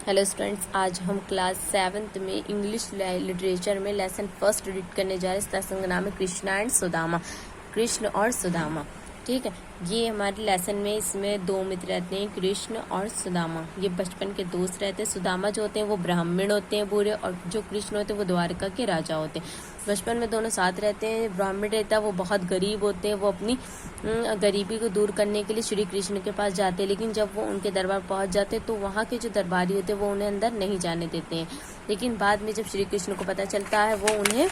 Hello students, आज हम class 7th में इंग्लिश लिटरेचर में लेसन फर्स्ट रीड करने जा रहे हैं। इस लेसन का नाम है कृष्णा एंड सुदामा, कृष्ण और सुदामा। ठीक है, ये हमारे लेसन में इसमें दो मित्र रहते हैं, कृष्ण और सुदामा। ये बचपन के दोस्त रहते हैं। सुदामा जो होते हैं वो ब्राह्मण होते हैं बुरे, और जो कृष्ण होते हैं वो द्वारका के राजा होते हैं। बचपन में दोनों साथ रहते हैं। ब्राह्मण रहता है वो बहुत गरीब होते हैं। वो अपनी गरीबी को दूर करने के लिए श्री कृष्ण के पास जाते हैं, लेकिन जब वो उनके दरबार पहुंच जाते हैं तो वहाँ के जो दरबारी होते हैं वो उन्हें अंदर नहीं जाने देते हैं। लेकिन बाद में जब श्री कृष्ण को पता चलता है वो उन्हें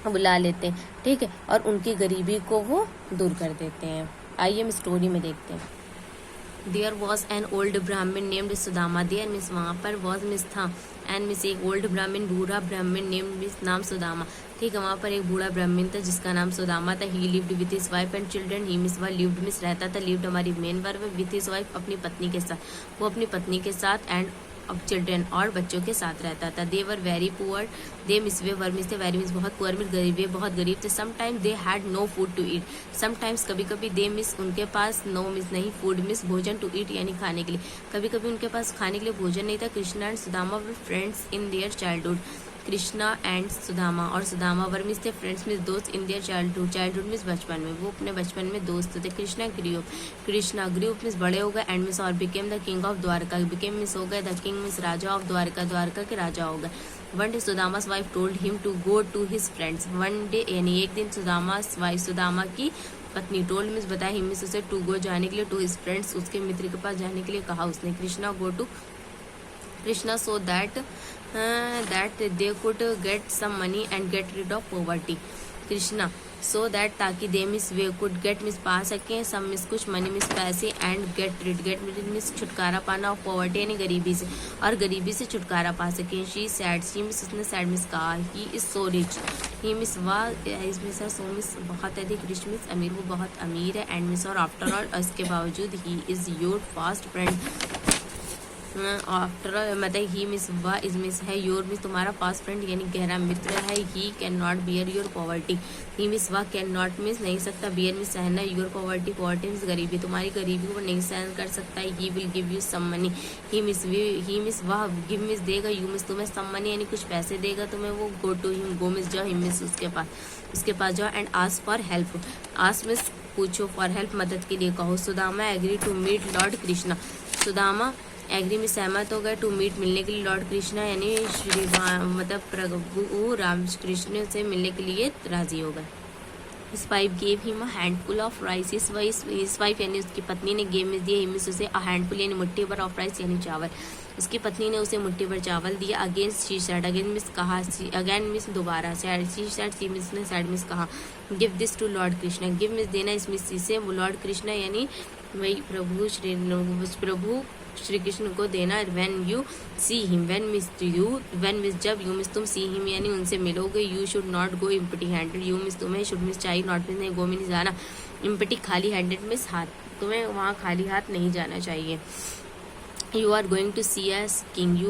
बुला लेते हैं। ठीक है, और उनकी गरीबी को वो दूर कर देते हैं। आइए हम स्टोरी में देखते हैं। देयर वॉज एन ओल्ड ब्राह्मण नेम्ड सुदामा। देयर मीन्स वहाँ पर वॉज मीन्स था, एंड मीन्स एक ओल्ड ब्राह्मण, बूढ़ा ब्राह्मण, नेम्ड मीन्स नाम सुदामा। ठीक है, वहाँ पर एक बूढ़ा ब्राह्मण था जिसका नाम सुदामा था। ही lived with his wife and children. He means वह लिव्ड मीन्स रहता था, लिव्ड हमारी main verb, with his wife अपनी पत्नी के साथ, वो अपनी पत्नी के साथ, एंड अब चिल्ड्रन और बच्चों के साथ रहता था। They were very poor. They मिस वे वर मिस थे, वेरी मिस बहुत, पुअर मिस गरीब, बहुत गरीब थे। Sometimes they had no food to eat. Sometimes कभी कभी, दे मिस उनके पास, नो मिस नहीं, फूड मिस भोजन, टू ईट यानी खाने के लिए, कभी कभी उनके पास खाने के लिए भोजन नहीं था। Krishna and Sudama were friends in their childhood. Krishna and Sudama, और सुदामा वर मिस थे, फ्रेंड्स मिस दोस्त, in their childhood, childhood miss बचपन में, वो अपने बचपन में दोस्त थे। कृष्णा ग्रीव मिस बड़े हो गए, एंड मिस और became the king of Dwarka, became मिस हो गए, द किंग मिस राजा ऑफ द्वारका, द्वारका के राजा हो गए। One day Sudama's wife told him to go to his friends. One day यानी एक दिन सुदामा's वाइफ, सुदामा की पत्नी, टोल्ड मिस बताया, हिम मिस उसे, टू गो जाने के लिए, टू हिज फ्रेंड्स उसके मित्र के पास जाने के लिए कहा उसने। Krishna go to Krishna so that they could get some money and get rid of poverty. Krishna so that ताकि दे मिस वे कुड गेट मिस पा सकें, सम मिस कुछ, मनी मिस पैसे, एंड गेट रिड मिस छुटकारा पाना, ऑफ पॉवर्टी यानी गरीबी से, और गरीबी से छुटकारा पा सकें। शी सैड, शी मिस उसने सैड मिस कहा। He is so rich, he miss वाह इज मिस है, सो मिस बहुत अधिक, रिच मिस अमीर, वो बहुत अमीर है, एंड मिस और आफ्टर ऑल इसके बावजूद, he is your fast friend. After मतलब ही मिस वह इज मिस है, योर मिस तुम्हारा फास्ट फ्रेंड यानी गहरा मित्र है। He can not bear your poverty. He miss वह कैन नॉट मिस नहीं सकता, बियर मिस सहना, योर पॉवर्टी, पॉवर्टी मिस गरीबी, तुम्हारी गरीबी को नहीं सहन कर सकता। He will give you some money. He miss वह गिव मिस देगा, यू मिस तुम्हें सम मनी यानी कुछ पैसे देगा तुम्हें, वो go to him, go means जाओ, हिम मिस उसके पास जाओ, and ask for help, ask means पूछो, फॉर हेल्प मदद के लिए कहो। Sudama agree to meet lord Krishna. Sudama agree में सहमत हो गए, टू मीट मिलने के लिए, लॉर्ड कृष्णा यानी श्री मतलब प्रभु राम कृष्ण से मिलने के लिए राजी हो गए। His wife gave him a handful of rice. His wife यानी उसकी पत्नी ने गेव में दिया, हिमिस उसे a handful यानी मुट्ठी भर, ऑफ राइस यानी चावल, उसकी पत्नी ने उसे मुट्ठी भर चावल दिया। Again she said, again means कहा, अगेन मिस दोबारा, शी सेड, सी मिस ने सेड मिस कहा। Give this to lord Krishna, give means देना, इस मिस से वो लॉर्ड कृष्णा यानी वही प्रभु श्री कृष्ण को देना। When you see him, when miss जब, यू मिस तुम, सी हिम यानी उनसे मिलोगे। You should not go empty handed, you means तुम्हें, शुड मिस चाहिए, नॉट मिस नहीं, गो मिस जाना, इम्पटी खाली हैंडेड मिस हाथ, तुम्हें वहाँ खाली हाथ नहीं जाना चाहिए। You are going to see as king,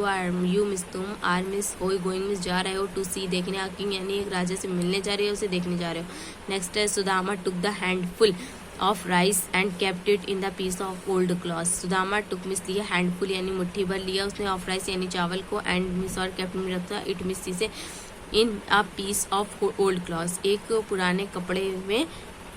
you means तुम, आर मिस हो, गोइंग मिस जा रहे हो, टू सी देखने, आ किंग यानी एक राजा से मिलने जा रहे हो, उसे देखने जा रहे हो। नेक्स्ट है Sudama took the handful of rice and kept it in the piece of old cloth. Sudama took means लिया, हैंडफुल यानी मुट्ठी भर लिया उसने, ऑफ राइस यानी चावल को, एंड मिस और केप्ट में रखता, इट मिस से, in a piece of old cloth एक पुराने कपड़े में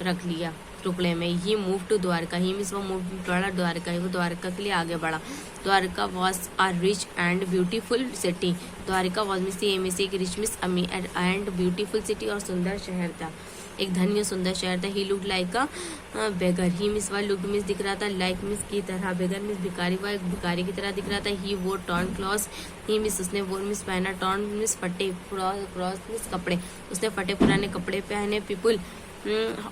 रख लिया, टुकड़े में। He move to Dwarka, he मिस वो मूव बढ़ा द्वारका, वो द्वारका के लिए आगे बढ़ा। Dwarka was a rich and beautiful city. Dwarka was मिस एक रिच मिस अमीर एंड ब्यूटीफुल सिटी और सुंदर शहर था, एक धन्य सुंदर शहर था। He look like a beggar, he miss वह लुक मिस दिख रहा था, लाइक मिस की तरह, बेगर मिस भिखारी, वह एक भिखारी की तरह दिख रहा था। ही वो टॉर्न क्लॉथ, ही मिस उसने वो मिस पहना, टॉर्न मिस फटे, क्रॉस मिस कपड़े, उसने फटे पुराने कपड़े पहने। People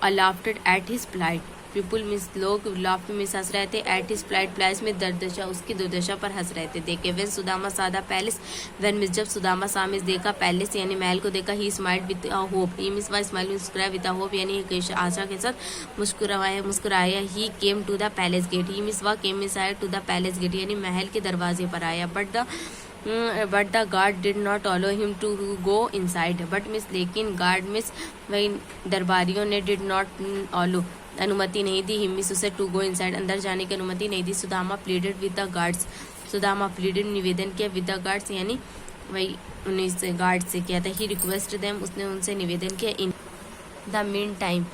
laughed at his plight, people मिस लोग, लाफ मिस हंस रहे थे, एट हिज प्लाइट, प्लाइस में दुर्दशा, उसकी दुर्दशा पर हंस रहे थे देखे। वेन सुदामा सादा पैलेस, वेन मिस जब सुदामा सा मिस देखा पैलेस यानी महल को देखा, he smiled with a hope, he मिस वाई स्माइल मुस्कुराया, विद अ होप यानी आशा के साथ मुस्कुराया। He came to the palace gate, he मिस वा केम मिस आया टू द पैलेस गेट यानी महल के दरवाजे पर आया। But the guard did not allow him to go inside, but miss लेकिन गार्ड मिस वही दरबारियों ने डिड नॉट अलो अनुमति नहीं दी, हिम मिस उसे टू गो इनसाइड अंदर जाने की अनुमति नहीं दी। Sudama pleaded with the guards, Sudama pleaded, निवेदन किया, विद द गार्ड्स यानी वही उन्हीं गार्ड से किया था। ही रिक्वेस्ट देम, उसने उनसे निवेदन किया। इन द मीन टाइम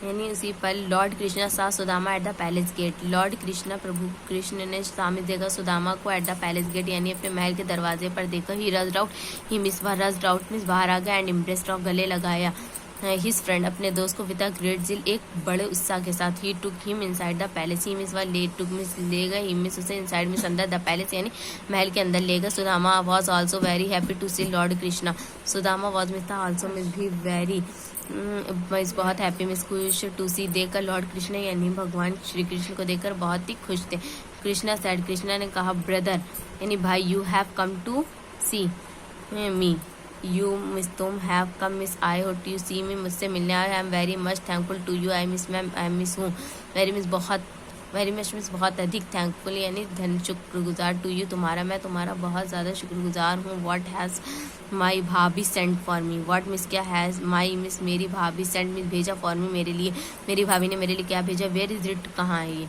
यानी उसी पल lord Krishna saw Sudama at the palace gate. Lord Krishna प्रभु कृष्ण ने सामने देखा सुदामा को एट द पैलेस गेट यानी अपने महल के दरवाजे पर देखा। ही रज्ड आउट, ही मिस रज्ड आउट मीन्स बाहर आ गया, एंड इम्प्रेस्ड ऑफ गले लगाया हिज फ्रेंड अपने दोस्त को विद अ ग्रेट जिल एक बड़े उत्साह के साथ। He took him inside the palace, he मिस ले टुक मिस ले गए, ही मिस उसे इनसाइड मिस अंदर द पैलेस यानी महल के अंदर ले गए। Sudama was also very happy to see lord Krishna. Sudama was मिस था ऑल्सो मिस भी वेरी मिस बहुत हैप्पी मिस खुश टू सी देखकर लॉर्ड कृष्ण यानी भगवान श्री कृष्ण को देखकर बहुत ही खुश थे। कृष्णा सैड, कृष्णा ने कहा ब्रदर यानी भाई, you have come to see me, you means तुम हैव कम मिस आई हो टू सी मी, मुझसे मिलने आए। I am very much thankful to you, I means मैम, आई मिस हूँ, वेरी मिस बहुत, वेरी मच मिस बहुत अधिक, थैंकफुल यानी धन शुक्रगुजार, टू यू तुम्हारा, मैं तुम्हारा बहुत ज़्यादा शुक्रगुजार हूँ। व्हाट हैज़ माई भाभी send for me, what miss क्या हैज़ माई मिस मेरी भाभी सेंड मिस भेजा फॉर मी मेरे लिए, मेरी भाभी ने मेरे लिए क्या भेजा। वेयर इज इट कहाँ है ये।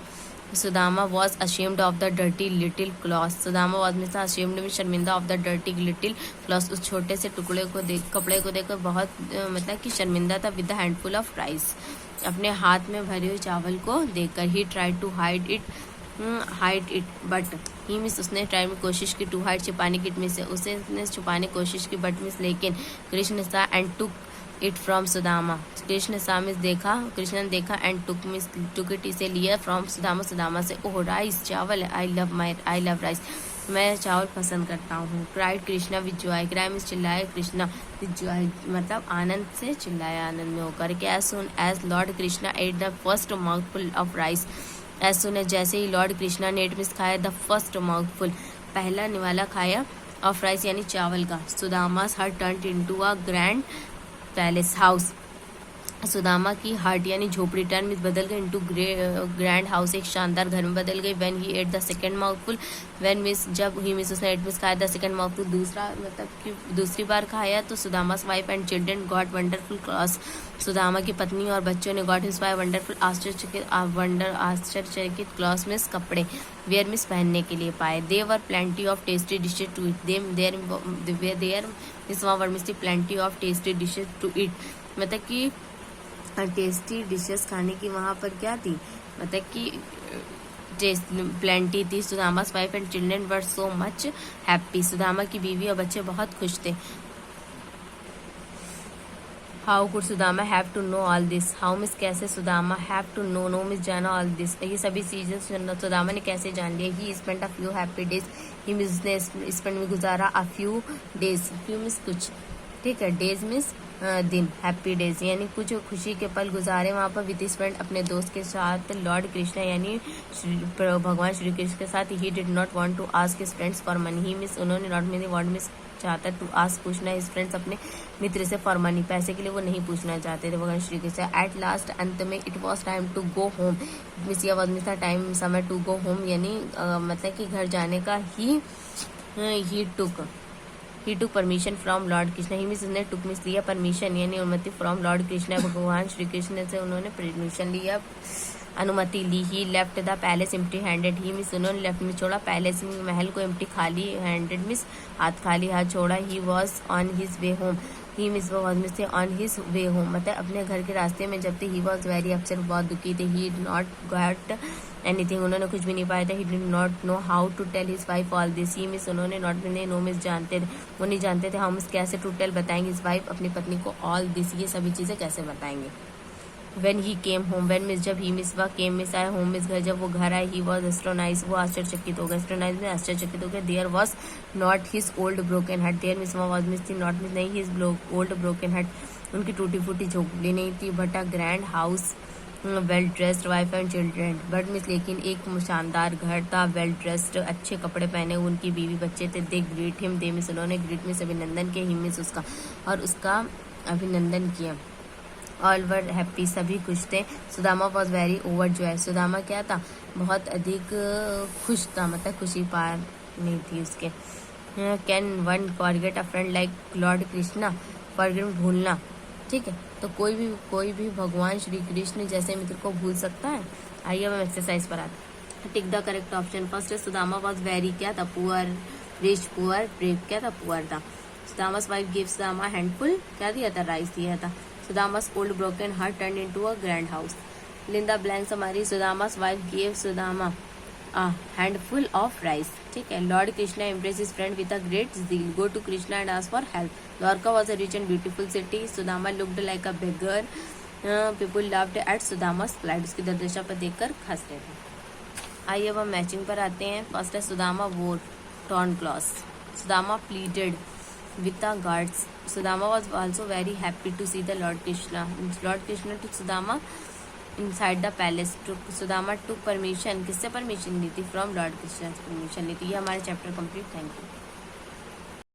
Sudama was ashamed of the dirty little cloth, Sudama was miss ashamed में शर्मिंदा of the dirty little cloth, उस छोटे से टुकड़े को देख कपड़े को देखकर बहुत मतलब कि शर्मिंदा था। With the handful of rice अपने हाथ में भरे हुए चावल को देखकर। He try to hide it but he मिस उसने ट्राई में कोशिश की, टू हाइड छिपाने की, में से उसे छुपाने की कोशिश की बट मिस लेकिन कृष्ण सा and took it from Sudama, Krishna सा मिस देखा, कृष्ण ने देखा एंड टुक इट इसे लिया फ्रॉम सुदामा, सुदामा से। ओह राइस चावल, आई लव राइस, मैं चावल पसंद करता हूँ। Cried Krishna with Joy, cry miss चिल्लाया, कृष्णा विद जॉय मतलब आनंद से चिल्लाया, आनंद में होकर के। As soon as lord Krishna ate the first mouthful of rice, as soon as जैसे ही लॉर्ड कृष्णा ने एट मिस खाया द फर्स्ट माउथफुल पहला निवाला खाया ऑफ राइस यानी चावल का। Sudama's hut turned into a grand palace house, Sudama की हर्ट यानी झोपड़ी टर्न में बदल गई इनटू ग्रैंड हाउस एक शानदार घर में बदल गई। When he ate the second mouthful, when miss जब ही मिस उसने एट मिस खाया द सेकंड माउथफुल दूसरा मतलब कि दूसरी बार खाया तो Sudama's wife and children got wonderful clothes, Sudama की पत्नी और बच्चों ने गॉट इंस्पायर वंडरफुल आश्चर्यचकित क्लॉथ्स मिस कपड़े वेयर मिस पहनने के लिए पाए। They were plenty of tasty dishes to eat, there miss वहाँ मिस थी plenty of tasty dishes to it मतलब कि टेस्टी डिशेस खाने की वहाँ पर क्या थी मतलब कि टेस्ट प्लेंटी थी। Sudama's wife and children were so much happy, सुदामा की बीवी और बच्चे बहुत खुश थे। How could Sudama have to know all this, how miss कैसे सुदामा हैव टू नो मिस जाना ऑल दिस ये सभी चीज़ें सुदामा ने कैसे जान लिया। He spend a few happy days, he मिस ने स्पेंड में गुजारा अ फ्यू डेज, फ्यू मिस कुछ ठीक है, डेज मिस दिन, हैप्पी डेज यानी कुछ खुशी के पल गुजारे वहाँ पर विद स्पेंड अपने दोस्त के साथ। लॉर्ड कृष्णा यानी भगवान श्री कृष्ण के साथ। He did not want to ask his friends for money, he miss उन्होंने नॉट मेनी वांट मिस चाहता टू आस्क पूछना हिज फ्रेंड्स अपने मित्र से फॉर मनी पैसे के लिए वो नहीं पूछना चाहते थे भगवान श्री कृष्ण। एट लास्ट अंत में it was time to go home, मिस यह मिस था टाइम समय टू गो होम यानी मतलब कि घर जाने का। He took permission from lord Krishna, he मिस उसने टुक मिस लिया परमिशन यानी अनुमति फ्रॉम लॉर्ड कृष्णा भगवान श्री कृष्ण से उन्होंने परमिशन लिया अनुमति ली। He left the palace empty handed, he miss उन्होंने लेफ्ट में छोड़ा पैलेस महल को एम्प्टी खाली हैंडेड मिस हाथ खाली हाथ छोड़ा। He was on his way home, ही मिस वो वॉज मिस थे ऑन हिज वे होम मतलब अपने घर के रास्ते में जब थे। ही वॉज वेरी अपसेट बहुत दुखी थे। He did not got anything उन्होंने कुछ भी नहीं पाया था। He did not know how to tell his wife all this, he miss उन्होंने नॉट नहीं नो मिस जानते थे वो नहीं जानते थे हाउ मिस कैसे टू टेल बताएंगे हिज वाइफ अपनी पत्नी को ऑल दिस ये सभी चीज़ें कैसे बताएंगे। When he came home, when miss जब ही मिस वह केम मिस आए होम मिस घर जब वो घर आए। ही वॉज एस्ट्रोनाइज वो आश्चर्यचकित हो गए, एस्ट्रोनाइज में आश्चर्यचकित हो गए। There was not his old broken heart, there miss वहाँ वॉज मिस थी नॉट मिस नहीं हिज ओल्ड ब्रोकन हार्ट उनकी टूटी फूटी झोपड़ी नहीं थी but a grand house well dressed wife and children but miss लेकिन एक शानदार घर था। वेल ड्रेस्ड अच्छे कपड़े पहने उनकी बीवी बच्चे थे। दे ग्रीट हिम, दे मिस उन्होंने ग्रीट मिस अभिनंदन किया, हिम मिस उसका और उसका अभिनंदन किया। ऑल वर हैप्पी सभी खुश थे। Sudama was very over Joy, Sudama क्या था बहुत अधिक खुश था मतलब खुशी पार नहीं थी उसके। Can one forget a friend like Lord Krishna, forget भूलना ठीक है तो कोई भी भगवान श्री कृष्ण जैसे मित्र को भूल सकता है। आइए हम एक्सरसाइज पर आते हैं। Tick the correct option. First है सुदामा वॉज वेरी क्या था, पुअर, रिच, पुअर, ब्रेव क्या था, पुअर था। Sudama's wife give Sudama handful क्या दिया था, राइस दिया था। Sudama's old broken hut turn into a grand house. लिंदा ब्लैंक्स हमारी Sudama's wife give Sudama a handful of rice, ठीक है। Lord Krishna impressed his friend with a great zeal, go to Krishna and ask for help. Dwarka was a rich and beautiful city. Sudama looked like a beggar. People laughed at Sudama's plight. उसकी दुर्दशा पर देखकर हंसते थे। आइए अब हम matching पर आते हैं। फर्स्ट है सुदामा वोर torn cloth, Sudama pleaded with the guards. Sudama was also very happy to see the Lord Krishna. Lord Krishna took Sudama inside the palace. Sudama took permission, किससे परमिशन ली थी, फ्रॉम लॉर्ड कृष्णा से permission ली थी। ये हमारा chapter complete. Thank you.